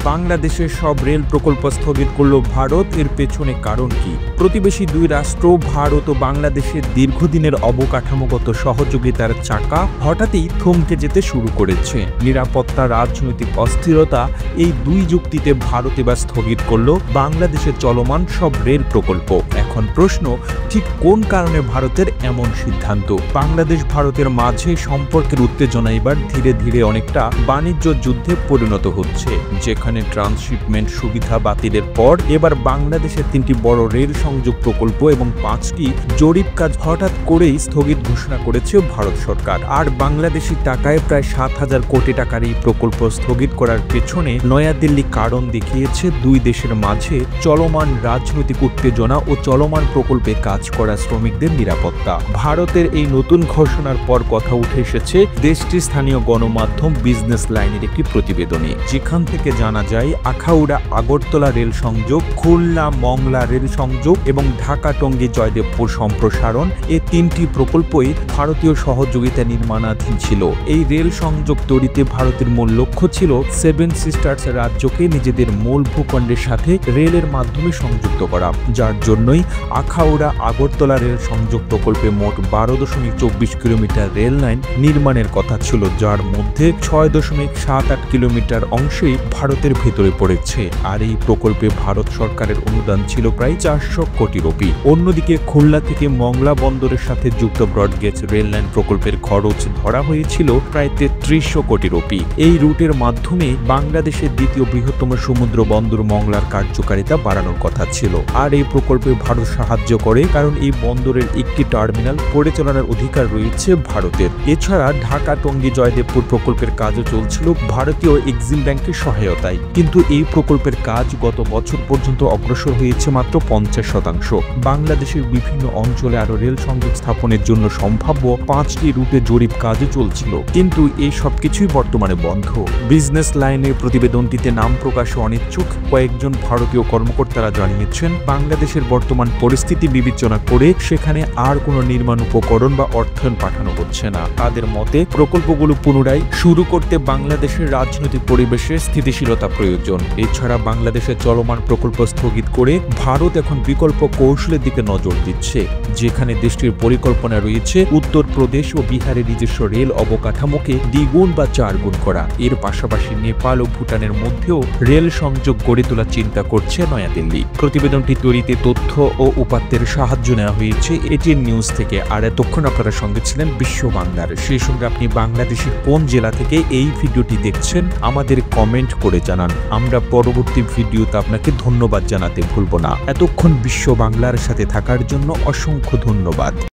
বাংলাদেশের সব রেল প্রকল্প স্থগিত করল ভারত। এর পেছনে কারণ কি? প্রতিবেশী দুই রাষ্ট্র ভারত ও বাংলাদেশের দীর্ঘদিনের অবকাঠামোগত সহযোগিতার চাকা হঠাৎই থমকে যেতে শুরু করেছে। নিরাপত্তা, রাজনৈতিক অস্থিরতা, এই দুই যুক্তিতে ভারত এবার স্থগিত করল বাংলাদেশের চলমান সব রেল প্রকল্প। এখন প্রশ্ন, ঠিক কোন কারণে ভারতের এমন সিদ্ধান্ত? বাংলাদেশ ভারতের মাঝে সম্পর্কের উত্তেজনা এবার ধীরে ধীরে অনেকটা বাণিজ্য যুদ্ধে পরিণত হচ্ছে, যেখানে ট্রান্সশিপমেন্ট সুবিধা বাতিলের পর এবার বাংলাদেশের 3টি বড় রেল সংযোগ প্রকল্প এবং 5টি জরিপ কাজ হঠাৎ করেই স্থগিত ঘোষণা করেছে ভারত সরকার। আর বাংলাদেশি টাকায় প্রায় 7,000 কোটি টাকার এই প্রকল্প স্থগিত করার পেছনে নয়াদিল্লি কারণ দেখিয়েছে দুই দেশের মাঝে চলমান রাজনৈতিক উত্তেজনা ও চলমান প্রকল্পে কাজ করা শ্রমিকদের নিরাপত্তা। ভারতের এই নতুন ঘোষণার পর কথা উঠে এসেছে দেশটির স্থানীয় গণমাধ্যম বিজনেস লাইনের একটি প্রতিবেদনে, যেখান থেকে জানা যায় আখাউড়া আগরতলা রেল সংযোগ, খুলনা মংলা রেল সংযোগ এবং ঢাকা টঙ্গী জয়দেবপুর সম্প্রসারণ, এই 3টি প্রকল্পই ভারতীয় সহযোগিতা নির্মাণাধীন ছিল। এই রেল সংযোগ তৈরিতে ভারতের মূল লক্ষ্য ছিল 7 সিস্টার্স রাজ্যকে নিজেদের মূল ভূখণ্ডের সাথে রেলের মাধ্যমে সংযুক্ত করা, যার জন্যই আখাউড়া আগরতলা রেল সংযোগ প্রকল্পে মোট 12.24 কিলোমিটার রেল লাইন নির্মাণের কথা ছিল, যার মধ্যে 6.78 কিলোমিটার অংশেই ভারতের ভেতরে পড়েছে। আর এই প্রকল্পে ভারত সরকারের অনুদান ছিল প্রায় 400 কোটি রুপি। অন্যদিকে খুলনা থেকে মংলা বন্দরের সাথে যুক্ত ব্রডগেজ রেল লাইন প্রকল্পের খরচ ধরা হয়েছিল প্রায় 3300 কোটি রুপি। এই রুটের মাধ্যমে বাংলাদেশের দ্বিতীয় বৃহত্তম সমুদ্র বন্দর মংলার কার্যকারিতা বাড়ানোর কথা ছিল। আর এই প্রকল্পে ভারত সাহায্য করে কারণ এই বন্দরের একটি টার্মিনাল পরিচালনার অধিকার রয়েছে ভারতের। এছাড়া ঢাকা টঙ্গী জয়দেবপুর প্রকল্পের কাজও চলছিল ভারতীয় এক্সিম ব্যাংকের সহায়তায়, কিন্তু এই প্রকল্পের কাজ গত বছর পর্যন্ত অগ্রসর হয়েছে মাত্র 50%। বাংলাদেশের বিভিন্ন অঞ্চলে আরো রেল সংযোগ স্থাপনের জন্য সম্ভাব্য 5টি রুটে জরিপ কাজও চলছিল, কিন্তু এই সবকিছুই বর্তমানে বন্ধ। বিজনেস লাইনের প্রতিবেদনটিতে নাম প্রকাশে অনিচ্ছুক কয়েকজন ভারতীয় কর্মকর্তারা জানিয়েছেন, বাংলাদেশের বর্তমান পরিস্থিতি বিবেচনা করে সেখানে আর কোনো নির্মাণ উপকরণ বা অর্থায়ন পাঠানো হচ্ছে না। তাদের মতে প্রকল্পগুলো পুনরায় শুরু করতে বাংলাদেশের রাজনৈতিক পরিবেশে স্থিতিশীলতা প্রয়োজন। এছাড়া বাংলাদেশের চলমান প্রকল্প স্থগিত করে ভারত এখন বিকল্প কৌশলের দিকে নজর দিচ্ছে, যেখানে দেশটির পরিকল্পনা রয়েছে উত্তরপ্রদেশ ও বিহারের নিজস্ব রেল অবকাঠামোকে দ্বিগুণ বা 4 গুণ করা। এর পাশাপাশি নেপাল ও ভুটানের মধ্যেও রেল সংযোগ গড়ে তোলার চিন্তা করছে নয়াদিল্লি। প্রতিবেদনটি তৈরিতে তথ্য ও উপাত্তের সাহায্য নেওয়া হয়েছে এটিএন নিউজ থেকে। আর এতক্ষণ আপনারা সঙ্গে ছিলেন বিশ্ব বাংলার। সেই সঙ্গে আপনি বাংলাদেশের কোন জেলা থেকে এই ভিডিওটি দেখছেন আমাদের কমেন্ট করে জানান। আমরা পরবর্তী ভিডিওতে আপনাকে ধন্যবাদ জানাতে ভুলব না। এতক্ষণ বিশ্ব বাংলার সাথে থাকার জন্য অসংখ্য ধন্যবাদ।